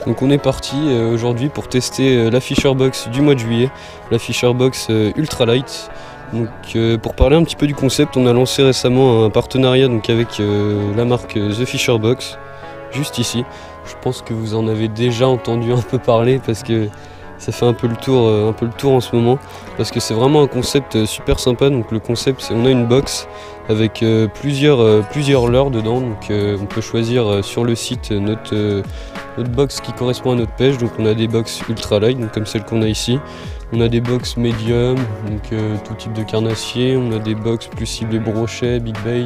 Donc on est parti aujourd'hui pour tester la Fisher Box du mois de juillet, la Fisher Box Ultra Light. Donc pour parler un petit peu du concept, on a lancé récemment un partenariat donc, avec la marque The Fisher Box, juste ici. Je pense que vous en avez déjà entendu un peu parler parce que ça fait un peu le tour en ce moment, parce que c'est vraiment un concept super sympa. Donc le concept, c'est on a une box avec plusieurs leurres dedans. Donc on peut choisir sur le site notre box qui correspond à notre pêche. Donc on a des box ultra light, donc comme celle qu'on a ici. On a des box medium, donc tout type de carnassier. On a des box plus ciblés brochet, big bait.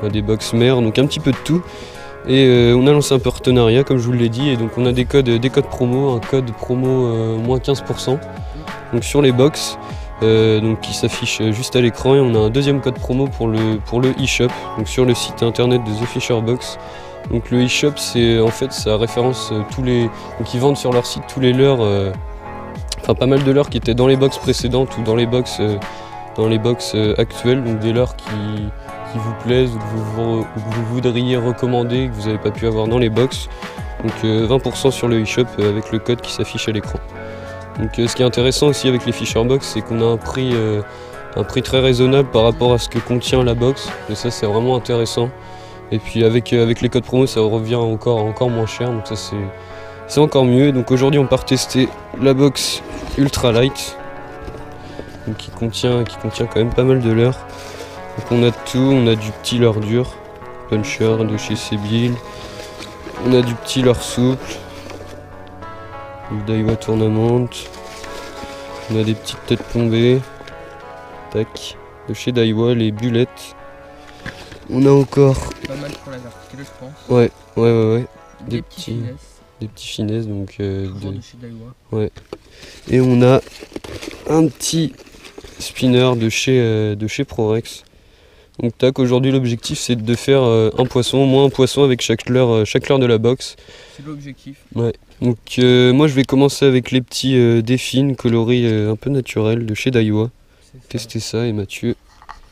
On a des box mer, donc un petit peu de tout. Et on a lancé un partenariat comme je vous l'ai dit, et donc on a des codes promo, un code promo moins 15% donc sur les box donc qui s'affiche juste à l'écran, et on a un deuxième code promo pour le e-shop, donc sur le site internet de The Fisher Box. Donc le e-shop, c'est en fait ça référence tous les, donc ils vendent sur leur site tous les leurres, enfin pas mal de leurres qui étaient dans les box précédentes ou dans les box actuelles, donc des leurres qui vous plaisent ou que vous voudriez recommander, que vous n'avez pas pu avoir dans les box. Donc 20% sur le e-shop avec le code qui s'affiche à l'écran. Donc ce qui est intéressant aussi avec les Fisher Box, c'est qu'on a un prix très raisonnable par rapport à ce que contient la box, et ça c'est vraiment intéressant. Et puis avec les codes promo, ça revient encore moins cher, donc ça c'est encore mieux. Donc aujourd'hui on part tester la box Ultra Light, donc qui contient quand même pas mal de leurres. Donc on a tout, on a du petit leurre dur, puncher de chez Sebil, on a du petit leurre souple, du Daiwa Tournament, on a des petites têtes plombées, tac, de chez Daiwa, les bulettes. On a encore... Pas mal pour la verticale, je pense. Ouais. Des petits finesses, donc... de chez Daiwa. Ouais. Et on a un petit spinner de chez Prorex. Donc tac, aujourd'hui l'objectif c'est de faire un poisson, au moins un poisson avec chaque leurre de la box. C'est l'objectif. Ouais. Donc moi je vais commencer avec les petits défines coloris un peu naturels de chez Daiwa. Tester ça, et Mathieu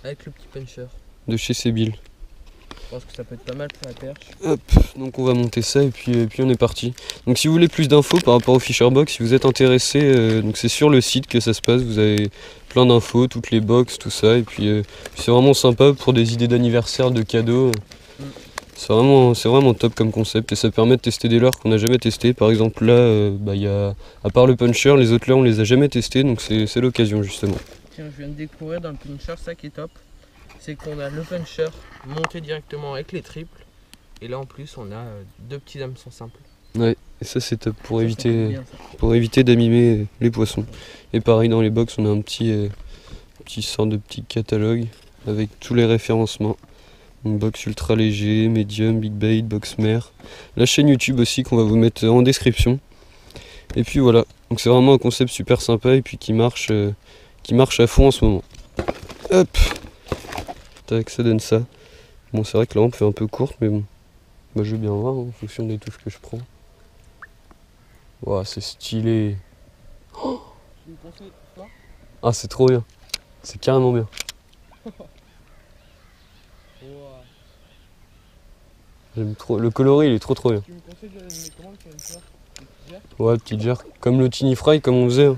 avec le petit puncher de chez Sebil. Je pense que ça peut être pas mal pour la perche. Hop, donc on va monter ça et puis on est parti. Donc si vous voulez plus d'infos par rapport au Fisher Box, si vous êtes intéressé, donc c'est sur le site que ça se passe, vous avez plein d'infos, toutes les box, tout ça, et puis c'est vraiment sympa pour des idées d'anniversaire, de cadeaux. C'est vraiment top comme concept, et ça permet de tester des leurres qu'on n'a jamais testé. Par exemple là, y a, à part le puncher, les autres leurres on les a jamais testés, donc c'est l'occasion justement. Tiens, je viens de découvrir dans le puncher, ça qui est top, c'est qu'on a le puncher monté directement avec les triples, et là en plus on a deux petits hameçons simples. Ouais, et ça c'est top pour éviter d'abîmer les poissons. Et pareil dans les box, on a un petit sort de petit catalogue avec tous les référencements. Donc box ultra léger, medium, big bait, box mer. La chaîne YouTube aussi qu'on va vous mettre en description. Et puis voilà, donc c'est vraiment un concept super sympa et puis qui marche à fond en ce moment. Hop, tac, ça donne ça. Bon, c'est vrai que la lampe fait un peu courte, mais bon, je vais bien voir en fonction des touches que je prends. Wow, c'est stylé. Oh, ah, c'est trop bien. C'est carrément bien. J'aime trop. Le coloris, il est trop bien. Tu me conseilles de les commandes sur une fleur, des petits jerks ? Ouais, petite jerk. Comme le tiny fry, comme on faisait. Hein.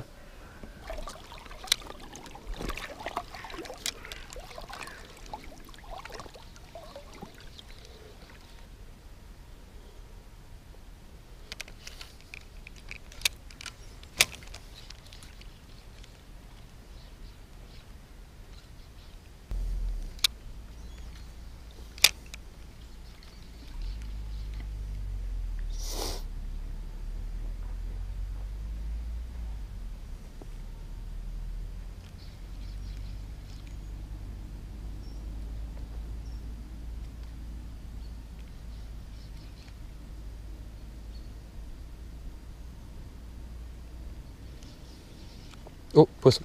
Oh, poisson.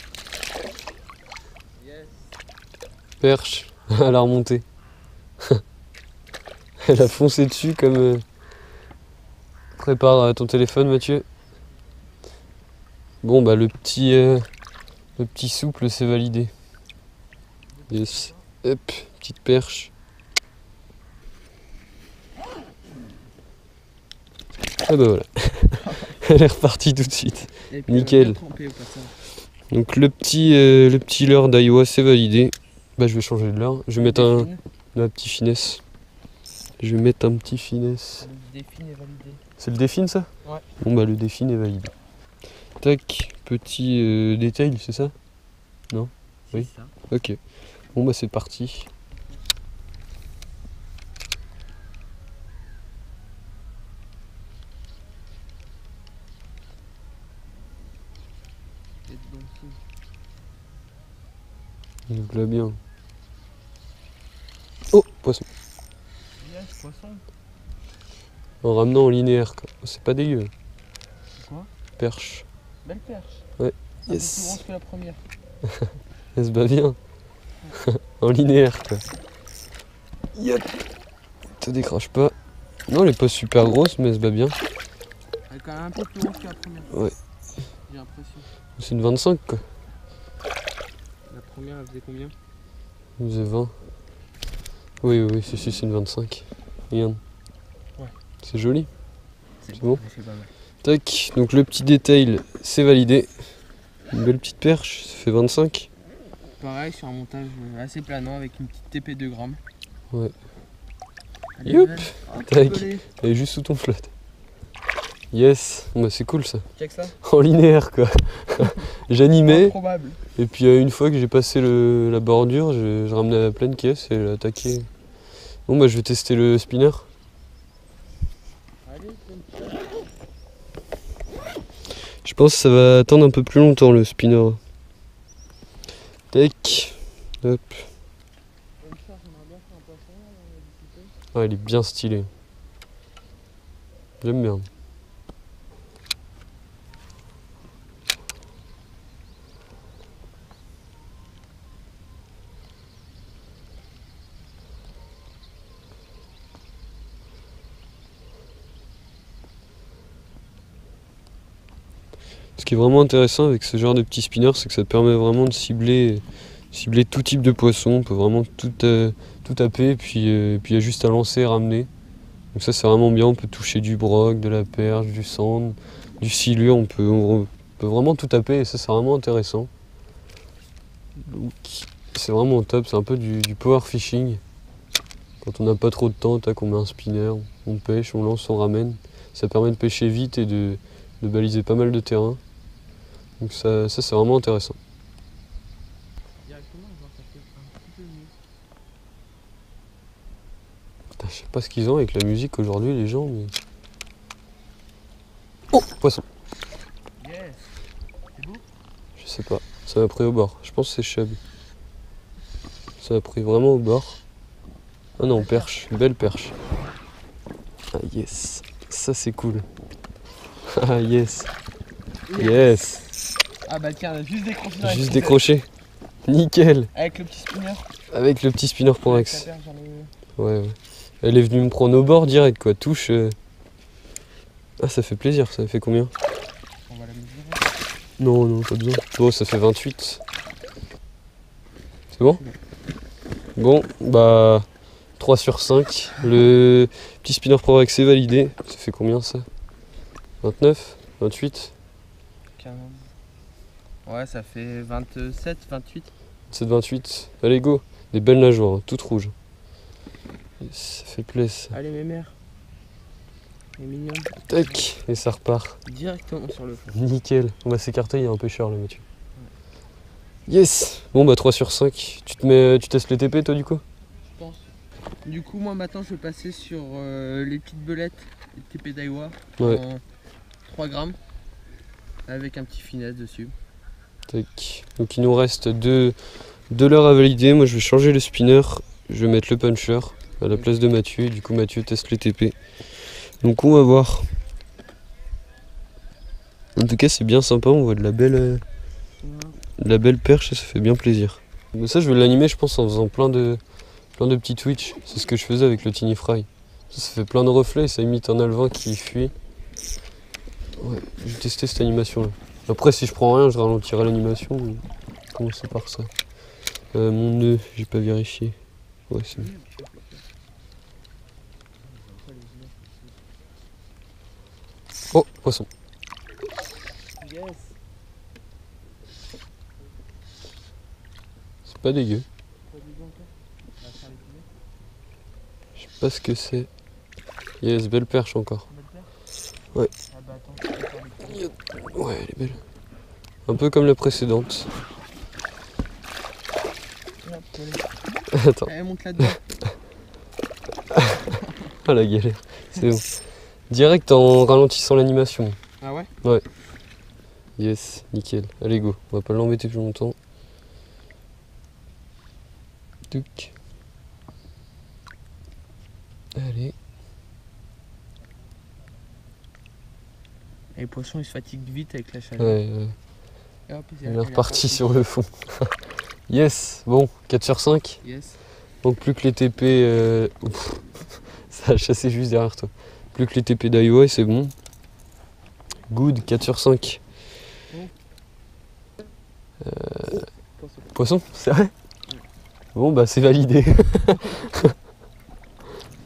Yes. Perche, elle a remonté. Elle a foncé dessus comme... Prépare ton téléphone, Mathieu. Bon, bah le petit souple, c'est validé. Yes. Hop, petite perche. Ah bah voilà. Elle est repartie tout de suite. Et puis, Nickel. bien trempé au passage. Donc le petit leurre d'Aiwa c'est validé. Bah je vais changer de leurre. Je vais mettre un petit finesse. Je vais mettre un petit finesse. Le défine est validé. C'est le défine ça? Ouais. Bon bah le défine est validé. Tac, petit détail, c'est ça? Non? Oui. C'est ça. Ok. Bon bah c'est parti. Et donc, Donc là bien. Oh, poisson. yes, poisson. En ramenant en linéaire quoi. C'est pas dégueu. C'est quoi? Perche. Belle perche. Ouais. Un peu plus Yes. grosse que la première. Elle se bat bien. En linéaire quoi. Yep. Ça décroche pas. Non, elle est pas super grosse, mais elle se bat bien. Elle est quand même un peu plus grosse que la première. Ouais. J'ai l'impression. C'est une 25 quoi. La première, elle faisait combien? Elle faisait 20. Oui, oui, si, c'est une 25. Regarde. Ouais. C'est joli. C'est bon. C'est pas mal. Tac, donc le petit détail, c'est validé. Une belle petite perche, ça fait 25. Pareil, sur un montage assez planant avec une petite TP 2 grammes. Ouais. Elle est Youp. belle. Oh, Tac. petit pelé. Elle est juste sous ton flotte. Yes, bah c'est cool ça. Check ça. En linéaire quoi. J'animais, Improbable. et puis une fois que j'ai passé la bordure, je ramenais à la pleine caisse et elle a attaqué. Bon bah je vais tester le spinner. Allez, Je pense que ça va attendre un peu plus longtemps le spinner. Tac. Hop. Ah, il est bien stylé. J'aime bien. Ce qui est vraiment intéressant avec ce genre de petit spinner, c'est que ça te permet vraiment de cibler tout type de poisson. On peut vraiment tout taper, et puis il y a juste à lancer et ramener. Donc ça c'est vraiment bien, on peut toucher du broc, de la perche, du sand, du silure, on peut vraiment tout taper et ça c'est vraiment intéressant. Donc c'est vraiment top, c'est un peu du power fishing. Quand on n'a pas trop de temps, tac, on met un spinner, on pêche, on lance, on ramène. Ça permet de pêcher vite et de baliser pas mal de terrain. Donc ça c'est vraiment intéressant. directement, genre, ça fait un petit peu mieux. Putain, je sais pas ce qu'ils ont avec la musique aujourd'hui les gens, mais... Oh, poisson. Yes. C'est beau. Je sais pas, ça m'a pris au bord. Je pense que c'est cheb. Ça m'a pris vraiment au bord. Ah non, perche, belle perche. Ah yes, ça c'est cool. Ah yes, yes. Ah bah tiens, on a juste décroché dans la Juste petite décroché. Nickel. avec le petit spinner. Avec le petit spinner pour Avec la Rex. perche dans Ouais, ouais. Elle est venue me prendre au bord direct quoi, touche. Ah ça fait plaisir, ça fait combien? On va la mesurer. Non, non, pas besoin. Oh, ça fait 28. C'est bon? Bon, bah 3 sur 5. Le petit spinner Pro Rex est validé. Ça fait combien ça? 29? 28? 15. Ouais, ça fait 27, 28. 7, 28. Allez, go. Des belles nageoires, hein, toutes rouges. Ça fait plaisir. Allez, mes mères. Elle est mignonne. Tac, et ça repart. Directement sur le fond. Nickel. On va s'écarter, il y a un pêcheur là, Mathieu. Yes. Bon, bah 3 sur 5. Tu testes les TP toi du coup? Je pense. Du coup, moi maintenant, je vais passer sur les petites belettes, les TP d'Aiwa. Ouais. En 3 grammes. Avec un petit finesse dessus. Tac. Donc il nous reste deux leurres à valider. Moi je vais changer le spinner. Je vais mettre le puncher à la place de Mathieu. Et du coup Mathieu teste les TP. Donc on va voir. En tout cas c'est bien sympa, on voit de la belle perche et ça fait bien plaisir. Mais ça je vais l'animer je pense en faisant plein de petits twitch. C'est ce que je faisais avec le Tiny Fry. Ça fait plein de reflets et ça imite un alevin qui fuit. Ouais, je vais tester cette animation là. Après si je prends rien je ralentirai l'animation. Mais... Commencer par ça. Mon nœud, j'ai pas vérifié. Ouais c'est bon. Oh, poisson. Yes. C'est pas dégueu. Je sais pas ce que c'est. Yes, belle perche encore. Ouais. Ouais, elle est belle. Un peu comme la précédente. Attends. Elle monte là-dedans. Ah la galère. C'est bon. Direct en ralentissant l'animation. Ah ouais? Ouais. Yes, nickel. Allez go, on va pas l'embêter plus longtemps. Touc. Allez. Et les poissons ils se fatiguent vite avec la chaleur. Ouais, ouais. Et hop, On est reparti sur le fond. Yes, bon, 4 sur 5. Yes. Donc plus que les TP... ça a chassé juste derrière toi. Plus que les TP d'Iowa, c'est bon. Good, 4 sur 5. Poisson, c'est vrai? Bon bah c'est validé.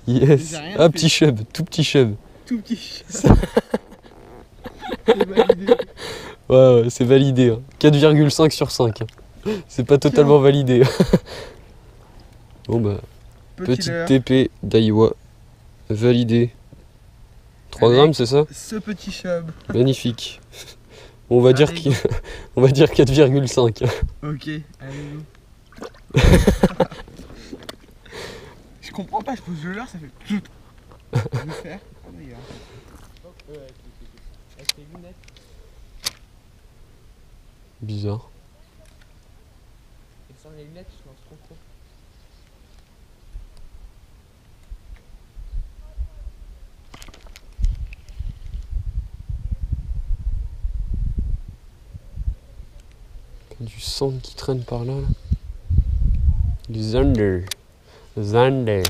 Yes. Ah petit chub, tout petit chub. Tout petit. C'est validé. Ouais, c'est validé. Hein. 4,5 sur 5. Hein. C'est pas totalement validé. Bon bah, petite TP d'Iowa. Validé. 3 grammes, c'est ça? Ce petit chub. Magnifique. On va dire 4,5. Ok, allez-y. Je comprends pas, je pose le leurre, ça fait tout. Je vais faire. Avec tes lunettes. Bizarre. Et sans les lunettes, je lance trop. Du sang qui traîne par là. Du Zander. Zander.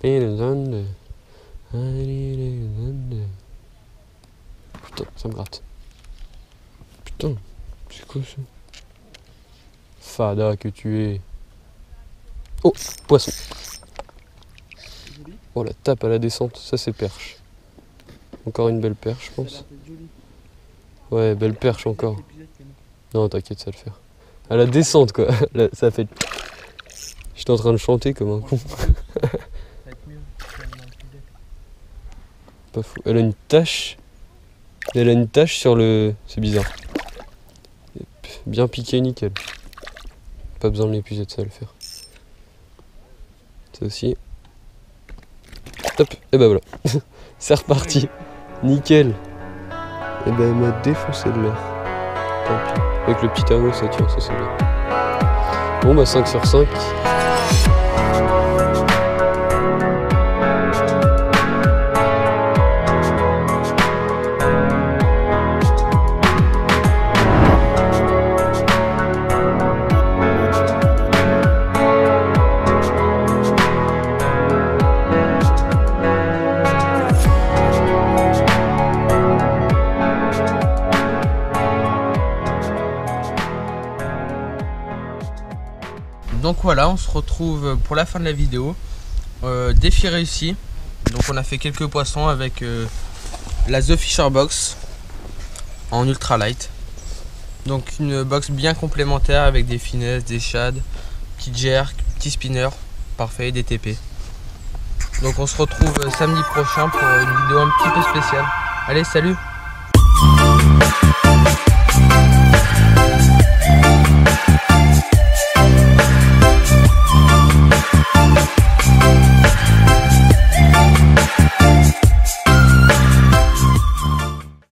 Zander. Putain, ça me gratte. Putain, c'est quoi ça? Fada que tu es. Oh, poisson. Oh la tape à la descente, ça c'est perche. Encore une belle perche, je pense. Ouais, belle perche encore. Non, t'inquiète, ça va le faire. À la descente, quoi. Là, ça fait. J'étais en train de chanter comme un con. Pas fou. Elle a une tache. Elle a une tache sur le. C'est bizarre. Bien piqué, nickel. Pas besoin de l'épuisette, ça va le faire. Ça aussi. Hop, et ben voilà. C'est reparti. Nickel. Et ben elle m'a défoncé de l'air. Tant pis. Avec le petit amo, ça tient, ça c'est bien. Bon bah 5 sur 5. Donc voilà, on se retrouve pour la fin de la vidéo. Défi réussi. Donc on a fait quelques poissons avec la The Fisher Box en ultralight. Donc une box bien complémentaire avec des finesses, des shads, petits jerks, petits spinners, parfait, des TP. Donc on se retrouve samedi prochain pour une vidéo un petit peu spéciale. Allez, salut!